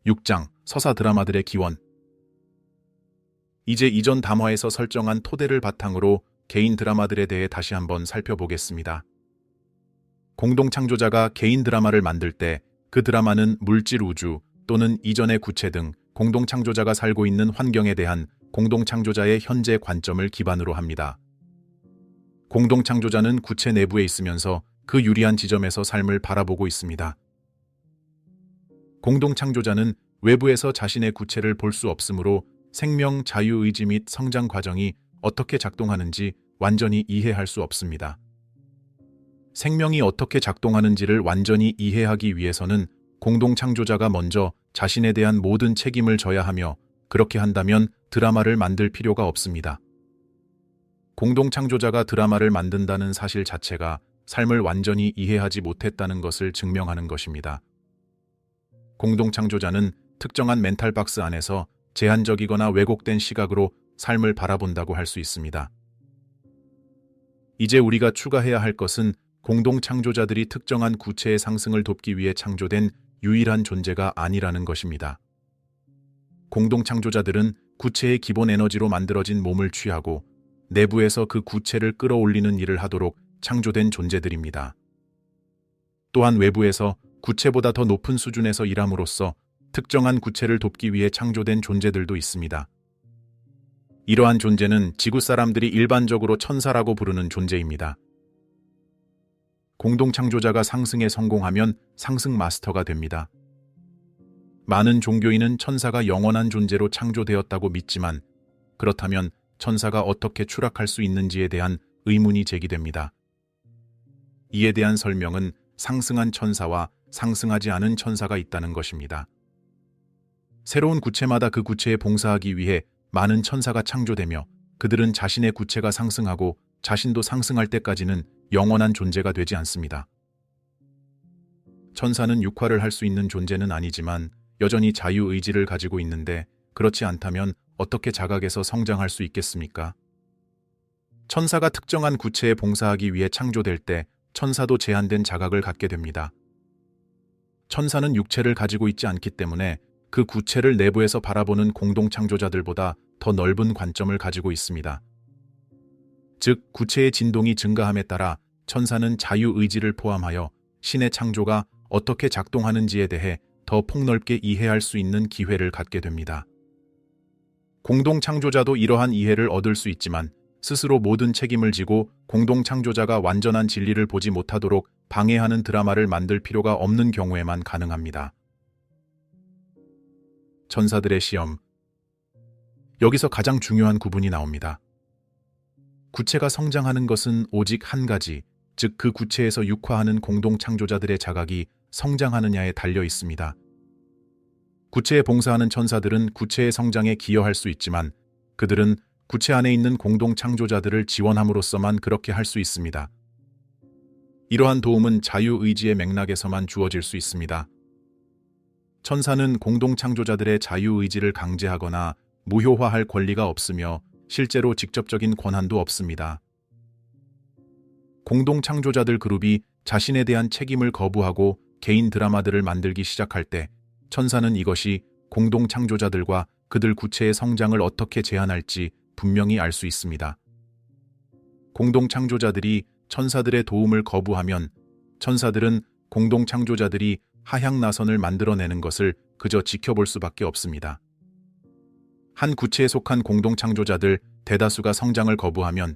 6장 서사 드라마들의 기원. 이제 이전 담화에서 설정한 토대를 바탕으로 개인 드라마들에 대해 다시 한번 살펴보겠습니다. 공동 창조자가 개인 드라마를 만들 때 그 드라마는 물질 우주 또는 이전의 구체 등 공동 창조자가 살고 있는 환경에 대한 공동 창조자의 현재 관점을 기반으로 합니다. 공동 창조자는 구체 내부에 있으면서 그 유리한 지점에서 삶을 바라보고 있습니다. 공동 창조자는 외부에서 자신의 구체를 볼 수 없으므로 생명, 자유의지 및 성장 과정이 어떻게 작동하는지 완전히 이해할 수 없습니다. 생명이 어떻게 작동하는지를 완전히 이해하기 위해서는 공동 창조자가 먼저 자신에 대한 모든 책임을 져야 하며, 그렇게 한다면 드라마를 만들 필요가 없습니다. 공동 창조자가 드라마를 만든다는 사실 자체가 삶을 완전히 이해하지 못했다는 것을 증명하는 것입니다. 공동 창조자는 특정한 멘탈 박스 안에서 제한적이거나 왜곡된 시각으로 삶을 바라본다고 할 수 있습니다. 이제 우리가 추가해야 할 것은 공동 창조자들이 특정한 구체의 상승을 돕기 위해 창조된 유일한 존재가 아니라는 것입니다. 공동 창조자들은 구체의 기본 에너지로 만들어진 몸을 취하고 내부에서 그 구체를 끌어올리는 일을 하도록 창조된 존재들입니다. 또한 외부에서 구체보다 더 높은 수준에서 일함으로써 특정한 구체를 돕기 위해 창조된 존재들도 있습니다. 이러한 존재는 지구 사람들이 일반적으로 천사라고 부르는 존재입니다. 공동 창조자가 상승에 성공하면 상승 마스터가 됩니다. 많은 종교인은 천사가 영원한 존재로 창조되었다고 믿지만, 그렇다면 천사가 어떻게 추락할 수 있는지에 대한 의문이 제기됩니다. 이에 대한 설명은 상승한 천사와 상승하지 않은 천사가 있다는 것입니다. 새로운 구체마다 그 구체에 봉사하기 위해 많은 천사가 창조되며, 그들은 자신의 구체가 상승하고 자신도 상승할 때까지는 영원한 존재가 되지 않습니다. 천사는 육화를 할 수 있는 존재는 아니지만 여전히 자유의지를 가지고 있는데, 그렇지 않다면 어떻게 자각에서 성장할 수 있겠습니까? 천사가 특정한 구체에 봉사하기 위해 창조될 때 천사도 제한된 자각을 갖게 됩니다. 천사는 육체를 가지고 있지 않기 때문에 그 구체를 내부에서 바라보는 공동 창조자들보다 더 넓은 관점을 가지고 있습니다. 즉, 구체의 진동이 증가함에 따라 천사는 자유의지를 포함하여 신의 창조가 어떻게 작동하는지에 대해 더 폭넓게 이해할 수 있는 기회를 갖게 됩니다. 공동 창조자도 이러한 이해를 얻을 수 있지만, 스스로 모든 책임을 지고 공동 창조자가 완전한 진리를 보지 못하도록 방해하는 드라마를 만들 필요가 없는 경우에만 가능합니다. 천사들의 시험. 여기서 가장 중요한 구분이 나옵니다. 구체가 성장하는 것은 오직 한 가지, 즉 그 구체에서 육화하는 공동 창조자들의 자각이 성장하느냐에 달려 있습니다. 구체에 봉사하는 천사들은 구체의 성장에 기여할 수 있지만, 그들은 구체 안에 있는 공동 창조자들을 지원함으로써만 그렇게 할 수 있습니다. 이러한 도움은 자유의지의 맥락에서만 주어질 수 있습니다. 천사는 공동 창조자들의 자유의지를 강제하거나 무효화할 권리가 없으며 실제로 직접적인 권한도 없습니다. 공동 창조자들 그룹이 자신에 대한 책임을 거부하고 개인 드라마들을 만들기 시작할 때 천사는 이것이 공동 창조자들과 그들 구체의 성장을 어떻게 제한할지 분명히 알 수 있습니다. 공동 창조자들이 천사들의 도움을 거부하면 천사들은 공동 창조자들이 하향 나선을 만들어내는 것을 그저 지켜볼 수밖에 없습니다. 한 구체에 속한 공동 창조자들 대다수가 성장을 거부하면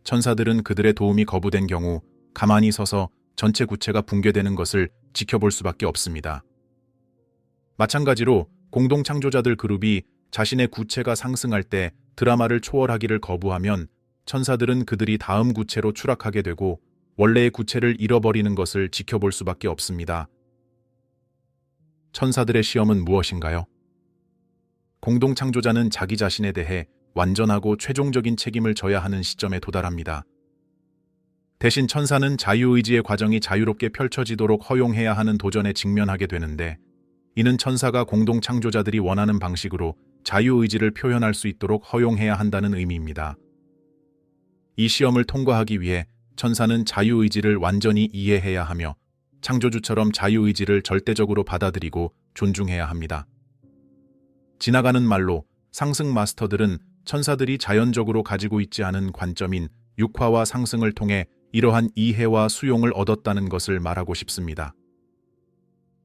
천사들은 그들의 도움이 거부된 경우 가만히 서서 전체 구체가 붕괴되는 것을 지켜볼 수밖에 없습니다. 마찬가지로 공동 창조자들 그룹이 자신의 구체가 상승할 때 드라마를 초월하기를 거부하면 천사들은 그들이 다음 구체로 추락하게 되고 원래의 구체를 잃어버리는 것을 지켜볼 수밖에 없습니다. 천사들의 시험은 무엇인가요? 공동 창조자는 자기 자신에 대해 완전하고 최종적인 책임을 져야 하는 시점에 도달합니다. 대신 천사는 자유의지의 과정이 자유롭게 펼쳐지도록 허용해야 하는 도전에 직면하게 되는데, 이는 천사가 공동 창조자들이 원하는 방식으로 자유의지를 표현할 수 있도록 허용해야 한다는 의미입니다. 이 시험을 통과하기 위해 천사는 자유의지를 완전히 이해해야 하며 창조주처럼 자유의지를 절대적으로 받아들이고 존중해야 합니다. 지나가는 말로 상승 마스터들은 천사들이 자연적으로 가지고 있지 않은 관점인 육화와 상승을 통해 이러한 이해와 수용을 얻었다는 것을 말하고 싶습니다.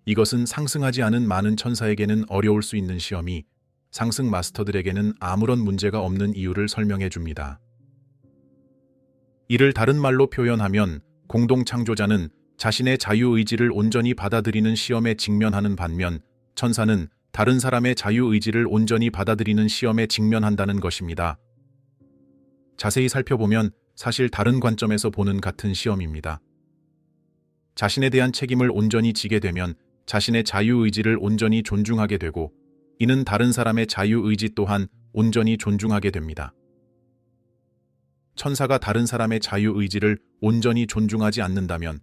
이것은 상승하지 않은 많은 천사에게는 어려울 수 있는 시험이 상승 마스터들에게는 아무런 문제가 없는 이유를 설명해 줍니다. 이를 다른 말로 표현하면 공동 창조자는 자신의 자유의지를 온전히 받아들이는 시험에 직면하는 반면 천사는 다른 사람의 자유의지를 온전히 받아들이는 시험에 직면한다는 것입니다. 자세히 살펴보면 사실 다른 관점에서 보는 같은 시험입니다. 자신에 대한 책임을 온전히 지게 되면 자신의 자유의지를 온전히 존중하게 되고 이는 다른 사람의 자유의지 또한 온전히 존중하게 됩니다. 천사가 다른 사람의 자유의지를 온전히 존중하지 않는다면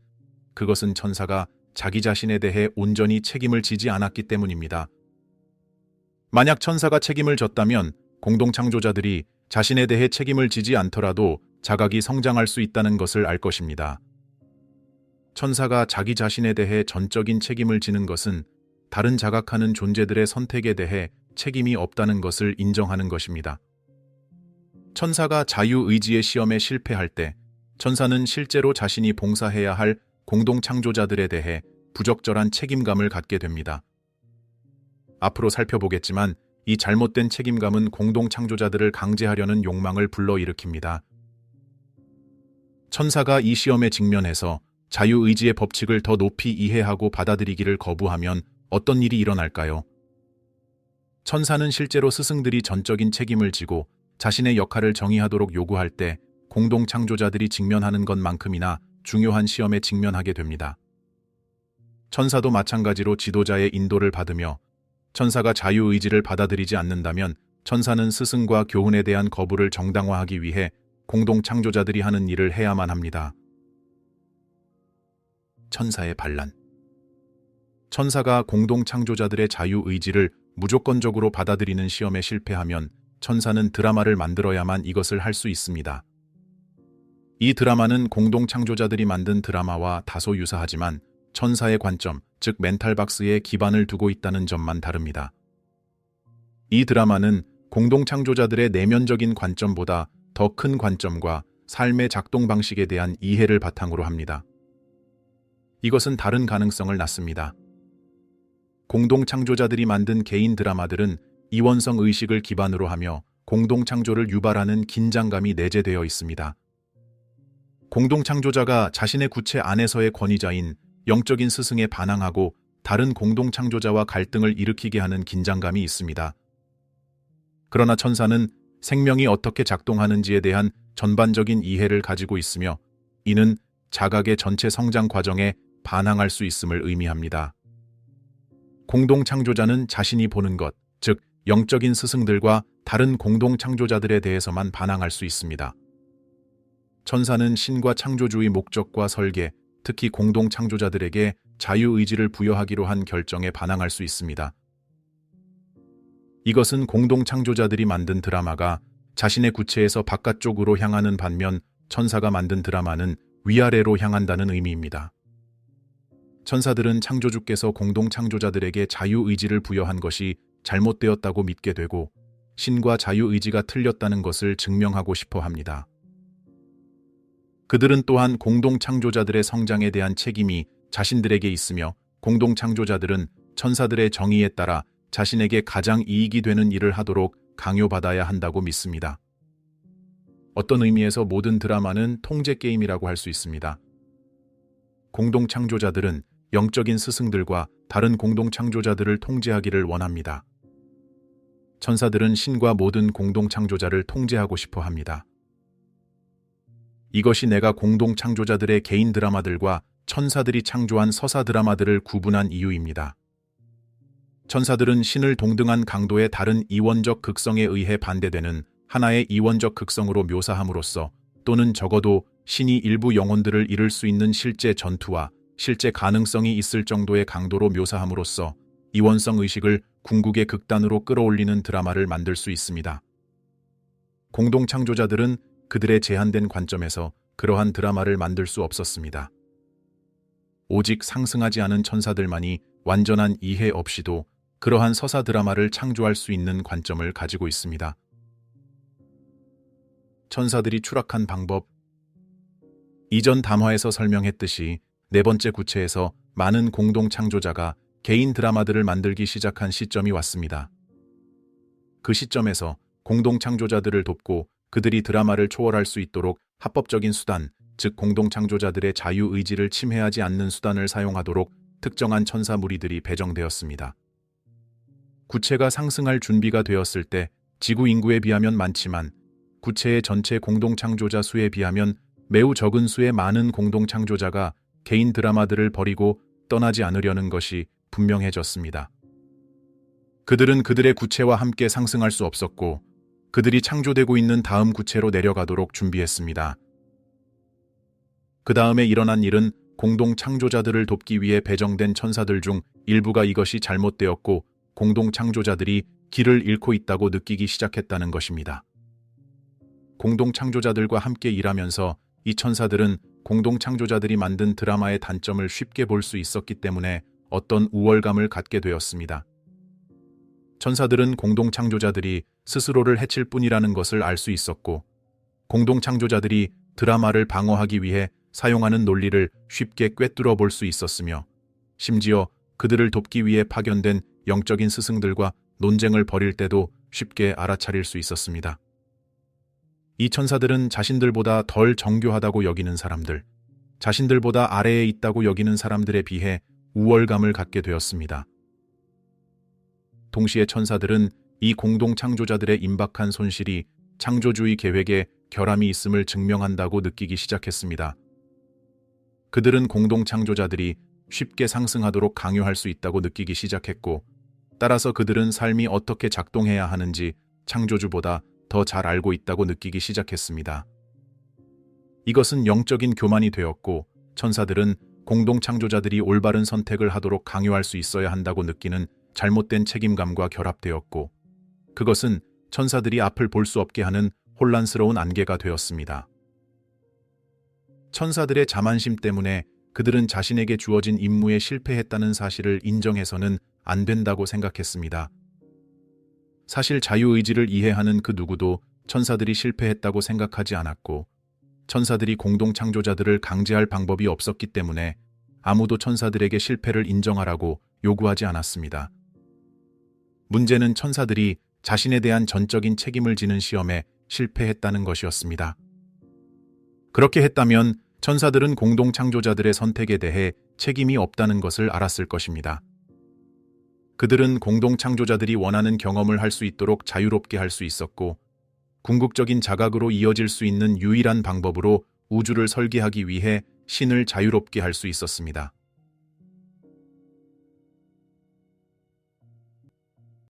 그것은 천사가 자기 자신에 대해 온전히 책임을 지지 않았기 때문입니다. 만약 천사가 책임을 졌다면 공동창조자들이 자신에 대해 책임을 지지 않더라도 자각이 성장할 수 있다는 것을 알 것입니다. 천사가 자기 자신에 대해 전적인 책임을 지는 것은 다른 자각하는 존재들의 선택에 대해 책임이 없다는 것을 인정하는 것입니다. 천사가 자유의지의 시험에 실패할 때 천사는 실제로 자신이 봉사해야 할 공동창조자들에 대해 부적절한 책임감을 갖게 됩니다. 앞으로 살펴보겠지만 이 잘못된 책임감은 공동창조자들을 강제하려는 욕망을 불러일으킵니다. 천사가 이 시험에 직면해서 자유의지의 법칙을 더 높이 이해하고 받아들이기를 거부하면 어떤 일이 일어날까요? 천사는 실제로 스승들이 전적인 책임을 지고 자신의 역할을 정의하도록 요구할 때 공동창조자들이 직면하는 것만큼이나 중요한 시험에 직면하게 됩니다. 천사도 마찬가지로 지도자의 인도를 받으며 천사가 자유의지를 받아들이지 않는다면 천사는 스승과 교훈에 대한 거부를 정당화하기 위해 공동창조자들이 하는 일을 해야만 합니다. 천사의 반란. 천사가 공동창조자들의 자유의지를 무조건적으로 받아들이는 시험에 실패하면 천사는 드라마를 만들어야만 이것을 할 수 있습니다. 이 드라마는 공동창조자들이 만든 드라마와 다소 유사하지만 천사의 관점, 즉 멘탈박스에 기반을 두고 있다는 점만 다릅니다. 이 드라마는 공동창조자들의 내면적인 관점보다 더 큰 관점과 삶의 작동 방식에 대한 이해를 바탕으로 합니다. 이것은 다른 가능성을 낳습니다. 공동창조자들이 만든 개인 드라마들은 이원성 의식을 기반으로 하며 공동창조를 유발하는 긴장감이 내재되어 있습니다. 공동창조자가 자신의 구체 안에서의 권위자인 영적인 스승에 반항하고 다른 공동창조자와 갈등을 일으키게 하는 긴장감이 있습니다. 그러나 천사는 생명이 어떻게 작동하는지에 대한 전반적인 이해를 가지고 있으며 이는 자각의 전체 성장 과정에 반항할 수 있음을 의미합니다. 공동창조자는 자신이 보는 것, 즉 영적인 스승들과 다른 공동창조자들에 대해서만 반항할 수 있습니다. 천사는 신과 창조주의 목적과 설계, 특히 공동창조자들에게 자유의지를 부여하기로 한 결정에 반항할 수 있습니다. 이것은 공동창조자들이 만든 드라마가 자신의 구체에서 바깥쪽으로 향하는 반면 천사가 만든 드라마는 위아래로 향한다는 의미입니다. 천사들은 창조주께서 공동창조자들에게 자유의지를 부여한 것이 잘못되었다고 믿게 되고 신과 자유의지가 틀렸다는 것을 증명하고 싶어 합니다. 그들은 또한 공동창조자들의 성장에 대한 책임이 자신들에게 있으며 공동창조자들은 천사들의 정의에 따라 자신에게 가장 이익이 되는 일을 하도록 강요받아야 한다고 믿습니다. 어떤 의미에서 모든 드라마는 통제 게임이라고 할 수 있습니다. 공동창조자들은 영적인 스승들과 다른 공동창조자들을 통제하기를 원합니다. 천사들은 신과 모든 공동창조자를 통제하고 싶어 합니다. 이것이 내가 공동창조자들의 개인 드라마들과 천사들이 창조한 서사 드라마들을 구분한 이유입니다. 천사들은 신을 동등한 강도의 다른 이원적 극성에 의해 반대되는 하나의 이원적 극성으로 묘사함으로써 또는 적어도 신이 일부 영혼들을 이룰 수 있는 실제 전투와 실제 가능성이 있을 정도의 강도로 묘사함으로써 이원성 의식을 궁극의 극단으로 끌어올리는 드라마를 만들 수 있습니다. 공동창조자들은 그들의 제한된 관점에서 그러한 드라마를 만들 수 없었습니다. 오직 상승하지 않은 천사들만이 완전한 이해 없이도 그러한 서사 드라마를 창조할 수 있는 관점을 가지고 있습니다. 천사들이 추락한 방법. 이전 담화에서 설명했듯이 네 번째 구체에서 많은 공동 창조자가 개인 드라마들을 만들기 시작한 시점이 왔습니다. 그 시점에서 공동 창조자들을 돕고 그들이 드라마를 초월할 수 있도록 합법적인 수단, 즉 공동 창조자들의 자유의지를 침해하지 않는 수단을 사용하도록 특정한 천사 무리들이 배정되었습니다. 구체가 상승할 준비가 되었을 때 지구 인구에 비하면 많지만 구체의 전체 공동 창조자 수에 비하면 매우 적은 수의 많은 공동 창조자가 개인 드라마들을 버리고 떠나지 않으려는 것이 분명해졌습니다. 그들은 그들의 구체와 함께 상승할 수 없었고 그들이 창조되고 있는 다음 구체로 내려가도록 준비했습니다. 그 다음에 일어난 일은 공동 창조자들을 돕기 위해 배정된 천사들 중 일부가 이것이 잘못되었고 공동 창조자들이 길을 잃고 있다고 느끼기 시작했다는 것입니다. 공동 창조자들과 함께 일하면서 이 천사들은 공동 창조자들이 만든 드라마의 단점을 쉽게 볼 수 있었기 때문에 어떤 우월감을 갖게 되었습니다. 천사들은 공동 창조자들이 스스로를 해칠 뿐이라는 것을 알 수 있었고 공동 창조자들이 드라마를 방어하기 위해 사용하는 논리를 쉽게 꿰뚫어 볼 수 있었으며 심지어 그들을 돕기 위해 파견된 영적인 스승들과 논쟁을 벌일 때도 쉽게 알아차릴 수 있었습니다. 이 천사들은 자신들보다 덜 정교하다고 여기는 사람들, 자신들보다 아래에 있다고 여기는 사람들에 비해 우월감을 갖게 되었습니다. 동시에 천사들은 이 공동 창조자들의 임박한 손실이 창조주의 계획에 결함이 있음을 증명한다고 느끼기 시작했습니다. 그들은 공동 창조자들이 쉽게 상승하도록 강요할 수 있다고 느끼기 시작했고, 따라서 그들은 삶이 어떻게 작동해야 하는지 창조주보다 더 잘 알고 있다고 느끼기 시작했습니다. 이것은 영적인 교만이 되었고, 천사들은 공동 창조자들이 올바른 선택을 하도록 강요할 수 있어야 한다고 느끼는 잘못된 책임감과 결합되었고, 그것은 천사들이 앞을 볼 수 없게 하는 혼란스러운 안개가 되었습니다. 천사들의 자만심 때문에 그들은 자신에게 주어진 임무에 실패했다는 사실을 인정해서는 안 된다고 생각했습니다. 사실 자유의지를 이해하는 그 누구도 천사들이 실패했다고 생각하지 않았고, 천사들이 공동 창조자들을 강제할 방법이 없었기 때문에 아무도 천사들에게 실패를 인정하라고 요구하지 않았습니다. 문제는 천사들이 자신에 대한 전적인 책임을 지는 시험에 실패했다는 것이었습니다. 그렇게 했다면 천사들은 공동 창조자들의 선택에 대해 책임이 없다는 것을 알았을 것입니다. 그들은 공동 창조자들이 원하는 경험을 할 수 있도록 자유롭게 할 수 있었고, 궁극적인 자각으로 이어질 수 있는 유일한 방법으로 우주를 설계하기 위해 신을 자유롭게 할 수 있었습니다.